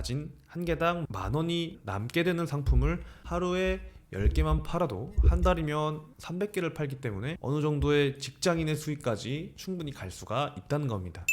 낮은 한 개당 10,000원이 남게 되는 상품을 하루에 10개만 팔아도 한 달이면 300개를 팔기 때문에 어느 정도의 직장인의 수익까지 충분히 갈 수가 있다는 겁니다.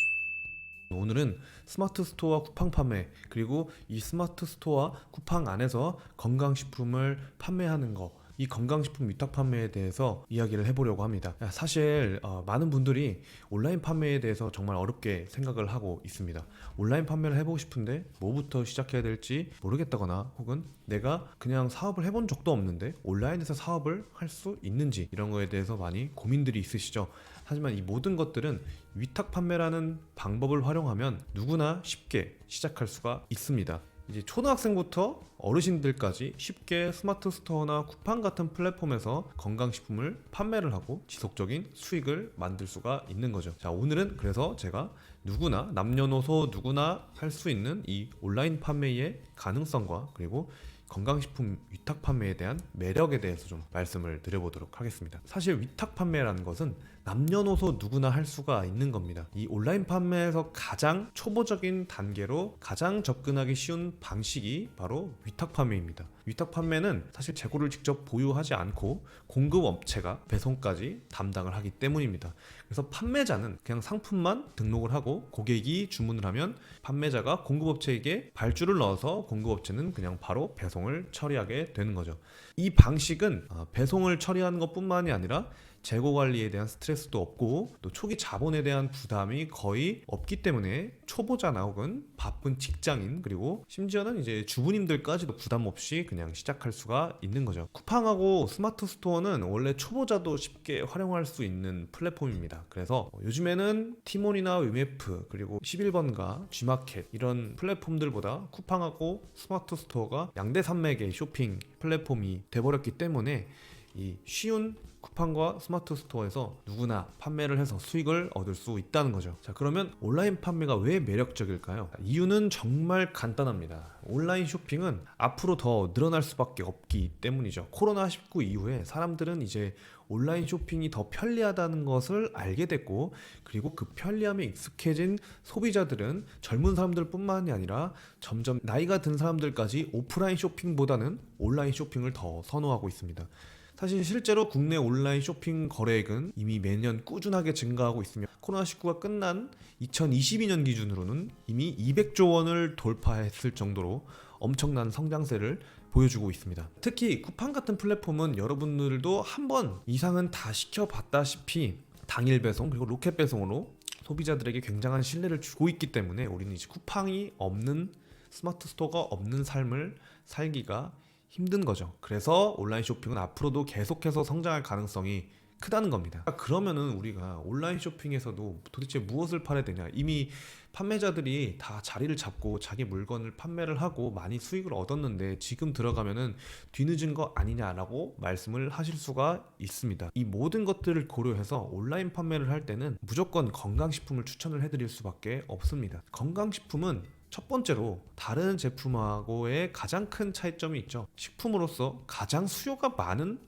오늘은 스마트 스토어와 쿠팡 판매, 그리고 이 스마트 스토어와 쿠팡 안에서 건강식품을 판매하는 거, 이 건강식품 위탁 판매에 대해서 이야기를 해보려고 합니다. 사실 많은 분들이 온라인 판매에 대해서 정말 어렵게 생각을 하고 있습니다. 온라인 판매를 해보고 싶은데 뭐부터 시작해야 될지 모르겠다거나, 혹은 내가 그냥 사업을 해본 적도 없는데 온라인에서 사업을 할 수 있는지, 이런 거에 대해서 많이 고민들이 있으시죠. 하지만 이 모든 것들은 위탁 판매라는 방법을 활용하면 누구나 쉽게 시작할 수가 있습니다. 이제 초등학생부터 어르신들까지 쉽게 스마트 스토어나 쿠팡 같은 플랫폼에서 건강식품을 판매를 하고 지속적인 수익을 만들 수가 있는 거죠. 자, 오늘은 그래서 제가 누구나, 남녀노소 누구나 할 수 있는 이 온라인 판매의 가능성과, 그리고 건강식품 위탁 판매에 대한 매력에 대해서 좀 말씀을 드려보도록 하겠습니다. 사실 위탁 판매라는 것은 남녀노소 누구나 할 수가 있는 겁니다. 이 온라인 판매에서 가장 초보적인 단계로 가장 접근하기 쉬운 방식이 바로 위탁 판매입니다. 위탁 판매는 사실 재고를 직접 보유하지 않고 공급업체가 배송까지 담당을 하기 때문입니다. 그래서 판매자는 그냥 상품만 등록을 하고 고객이 주문을 하면 판매자가 공급업체에게 발주를 넣어서 공급업체는 그냥 바로 배송을 처리하게 되는 거죠. 이 방식은 배송을 처리하는 것뿐만이 아니라 재고 관리에 대한 스트레스도 없고, 또 초기 자본에 대한 부담이 거의 없기 때문에 초보자나 혹은 바쁜 직장인, 그리고 심지어는 이제 주부님들까지도 부담 없이 그냥 시작할 수가 있는 거죠. 쿠팡하고 스마트 스토어는 원래 초보자도 쉽게 활용할 수 있는 플랫폼입니다. 그래서 요즘에는 티몬이나 위메프, 그리고 11번가, G마켓 이런 플랫폼들보다 쿠팡하고 스마트 스토어가 양대 산맥의 쇼핑 플랫폼이 돼버렸기 때문에 이 쉬운 쿠팡과 스마트 스토어에서 누구나 판매를 해서 수익을 얻을 수 있다는 거죠. 자, 그러면 온라인 판매가 왜 매력적일까요? 이유는 정말 간단합니다. 온라인 쇼핑은 앞으로 더 늘어날 수밖에 없기 때문이죠. 코로나19 이후에 사람들은 이제 온라인 쇼핑이 더 편리하다는 것을 알게 됐고, 그리고 그 편리함에 익숙해진 소비자들은 젊은 사람들뿐만이 아니라 점점 나이가 든 사람들까지 오프라인 쇼핑보다는 온라인 쇼핑을 더 선호하고 있습니다. 사실 실제로 국내 온라인 쇼핑 거래액은 이미 매년 꾸준하게 증가하고 있으며, 코로나19가 끝난 2022년 기준으로는 이미 200조 원을 돌파했을 정도로 엄청난 성장세를 보여주고 있습니다. 특히 쿠팡 같은 플랫폼은 여러분들도 한 번 이상은 다 시켜봤다시피 당일 배송, 그리고 로켓 배송으로 소비자들에게 굉장한 신뢰를 주고 있기 때문에 우리는 이제 쿠팡이 없는, 스마트 스토어가 없는 삶을 살기가 힘든 거죠. 그래서 온라인 쇼핑은 앞으로도 계속해서 성장할 가능성이 크다는 겁니다. 그러면은 우리가 온라인 쇼핑에서도 도대체 무엇을 팔아야 되냐? 이미 판매자들이 다 자리를 잡고 자기 물건을 판매를 하고 많이 수익을 얻었는데 지금 들어가면은 뒤늦은 거 아니냐라고 말씀을 하실 수가 있습니다. 이 모든 것들을 고려해서 온라인 판매를 할 때는 무조건 건강식품을 추천을 해드릴 수밖에 없습니다. 건강식품은 첫 번째로 다른 제품하고의 가장 큰 차이점이 있죠. 식품으로서 가장 수요가 많은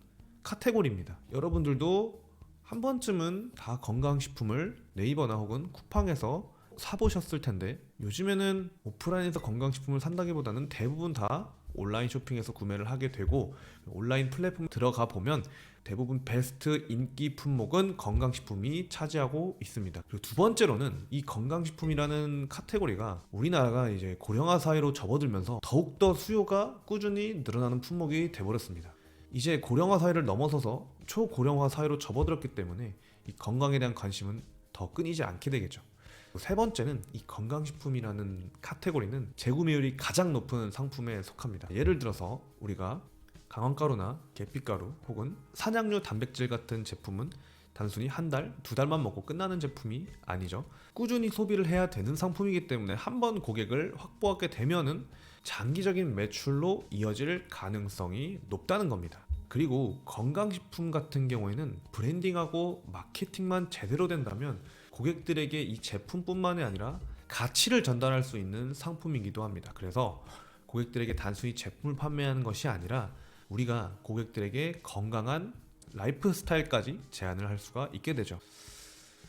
카테고리입니다. 여러분들도 한 번쯤은 다 건강식품을 네이버나 혹은 쿠팡에서 사보셨을 텐데, 요즘에는 오프라인에서 건강식품을 산다기보다는 대부분 다 온라인 쇼핑에서 구매를 하게 되고, 온라인 플랫폼 들어가 보면 대부분 베스트 인기 품목은 건강식품이 차지하고 있습니다. 그리고 두 번째로는 이 건강식품이라는 카테고리가 우리나라가 이제 고령화 사회로 접어들면서 더욱더 수요가 꾸준히 늘어나는 품목이 돼버렸습니다. 이제 고령화 사회를 넘어서서 초고령화 사회로 접어들었기 때문에 이 건강에 대한 관심은 더 끊이지 않게 되겠죠. 세 번째는 이 건강식품이라는 카테고리는 재구매율이 가장 높은 상품에 속합니다. 예를 들어서 우리가 강황가루나 계피가루 혹은 산양류 단백질 같은 제품은 단순히 한 달, 두 달만 먹고 끝나는 제품이 아니죠. 꾸준히 소비를 해야 되는 상품이기 때문에 한번 고객을 확보하게 되면은 장기적인 매출로 이어질 가능성이 높다는 겁니다. 그리고 건강식품 같은 경우에는 브랜딩하고 마케팅만 제대로 된다면 고객들에게 이 제품뿐만이 아니라 가치를 전달할 수 있는 상품이기도 합니다. 그래서 고객들에게 단순히 제품을 판매하는 것이 아니라 우리가 고객들에게 건강한 라이프 스타일까지 제안을 할 수가 있게 되죠.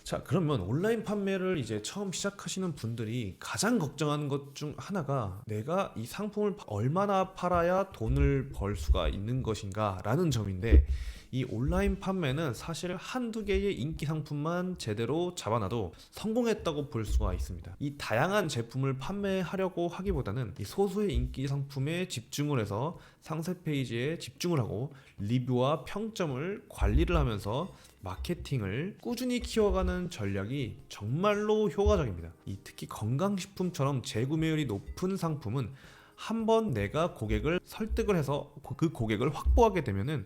자, 그러면 온라인 판매를 이제 처음 시작하시는 분들이 가장 걱정하는 것 중 하나가 내가 이 상품을 얼마나 팔아야 돈을 벌 수가 있는 것인가 라는 점인데, 이 온라인 판매는 사실 한두 개의 인기 상품만 제대로 잡아놔도 성공했다고 볼 수가 있습니다. 이 다양한 제품을 판매하려고 하기보다는 이 소수의 인기 상품에 집중을 해서 상세 페이지에 집중을 하고 리뷰와 평점을 관리를 하면서 마케팅을 꾸준히 키워가는 전략이 정말로 효과적입니다. 이 특히 건강식품처럼 재구매율이 높은 상품은 한번 내가 고객을 설득을 해서 그 고객을 확보하게 되면은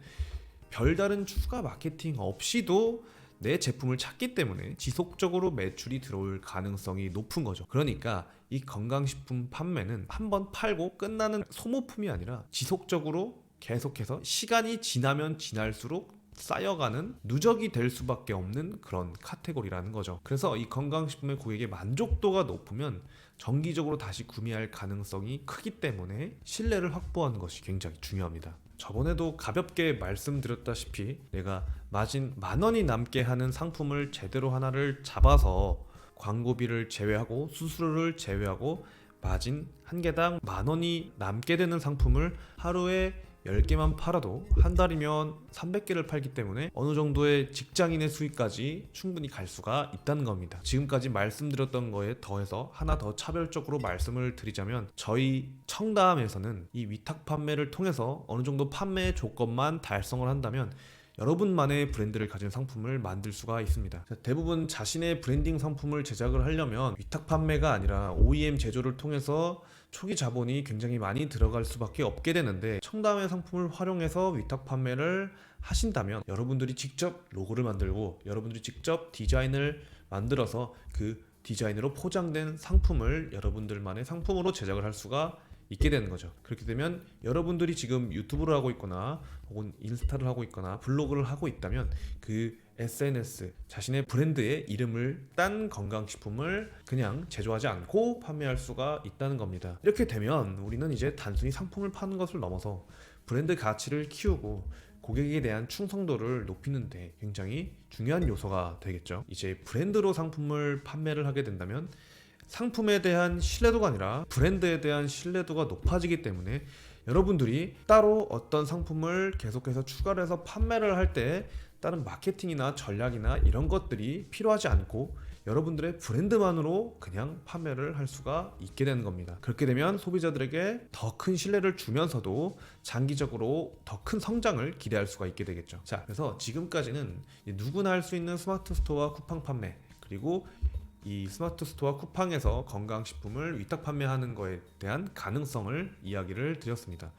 별다른 추가 마케팅 없이도 내 제품을 찾기 때문에 지속적으로 매출이 들어올 가능성이 높은 거죠. 그러니까 이 건강식품 판매는 한번 팔고 끝나는 소모품이 아니라 지속적으로 계속해서 시간이 지나면 지날수록 쌓여가는 누적이 될 수밖에 없는 그런 카테고리라는 거죠. 그래서 이 건강식품의 고객의 만족도가 높으면 정기적으로 다시 구매할 가능성이 크기 때문에 신뢰를 확보하는 것이 굉장히 중요합니다. 저번에도 가볍게 말씀드렸다시피 내가 마진 10,000원이 남게 하는 상품을 제대로 하나를 잡아서 광고비를 제외하고 수수료를 제외하고 마진 한 개당 10,000원이 남게 되는 상품을 하루에 10개만 팔아도 한 달이면 300개를 팔기 때문에 어느 정도의 직장인의 수익까지 충분히 갈 수가 있다는 겁니다. 지금까지 말씀드렸던 거에 더해서 하나 더 차별적으로 말씀을 드리자면, 저희 청담에서는 이 위탁 판매를 통해서 어느 정도 판매 조건만 달성을 한다면 여러분만의 브랜드를 가진 상품을 만들 수가 있습니다. 대부분 자신의 브랜딩 상품을 제작을 하려면 위탁 판매가 아니라 OEM 제조를 통해서 초기 자본이 굉장히 많이 들어갈 수밖에 없게 되는데, 청담의 상품을 활용해서 위탁 판매를 하신다면 여러분들이 직접 로고를 만들고 여러분들이 직접 디자인을 만들어서 그 디자인으로 포장된 상품을 여러분들만의 상품으로 제작을 할 수가 있게 되는 거죠. 그렇게 되면 여러분들이 지금 유튜브를 하고 있거나 혹은 인스타를 하고 있거나 블로그를 하고 있다면 그 SNS, 자신의 브랜드의 이름을 딴 건강식품을 그냥 제조하지 않고 판매할 수가 있다는 겁니다. 이렇게 되면 우리는 이제 단순히 상품을 파는 것을 넘어서 브랜드 가치를 키우고 고객에 대한 충성도를 높이는데 굉장히 중요한 요소가 되겠죠. 이제 브랜드로 상품을 판매를 하게 된다면 상품에 대한 신뢰도가 아니라 브랜드에 대한 신뢰도가 높아지기 때문에 여러분들이 따로 어떤 상품을 계속해서 추가를 해서 판매를 할 때 다른 마케팅이나 전략이나 이런 것들이 필요하지 않고 여러분들의 브랜드만으로 그냥 판매를 할 수가 있게 되는 겁니다. 그렇게 되면 소비자들에게 더 큰 신뢰를 주면서도 장기적으로 더 큰 성장을 기대할 수가 있게 되겠죠. 자, 그래서 지금까지는 누구나 할 수 있는 스마트 스토어와 쿠팡 판매, 그리고 이 스마트 스토어 쿠팡에서 건강식품을 위탁 판매하는 것에 대한 가능성을 이야기를 드렸습니다.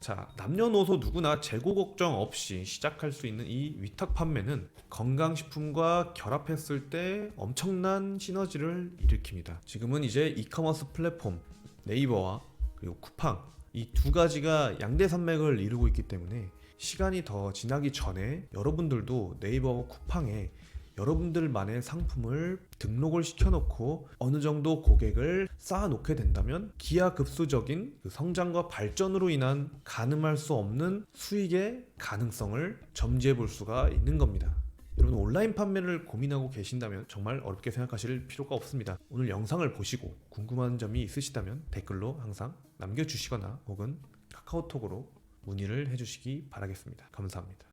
자, 남녀노소 누구나 재고 걱정 없이 시작할 수 있는 이 위탁 판매는 건강식품과 결합했을 때 엄청난 시너지를 일으킵니다. 지금은 이제 이커머스 플랫폼 네이버와 그리고 쿠팡, 이 두 가지가 양대산맥을 이루고 있기 때문에 시간이 더 지나기 전에 여러분들도 네이버와 쿠팡에 여러분들만의 상품을 등록을 시켜놓고 어느 정도 고객을 쌓아놓게 된다면 기하급수적인 그 성장과 발전으로 인한 가늠할 수 없는 수익의 가능성을 점지해 볼 수가 있는 겁니다. 여러분, 온라인 판매를 고민하고 계신다면 정말 어렵게 생각하실 필요가 없습니다. 오늘 영상을 보시고 궁금한 점이 있으시다면 댓글로 항상 남겨주시거나 혹은 카카오톡으로 문의를 해주시기 바라겠습니다. 감사합니다.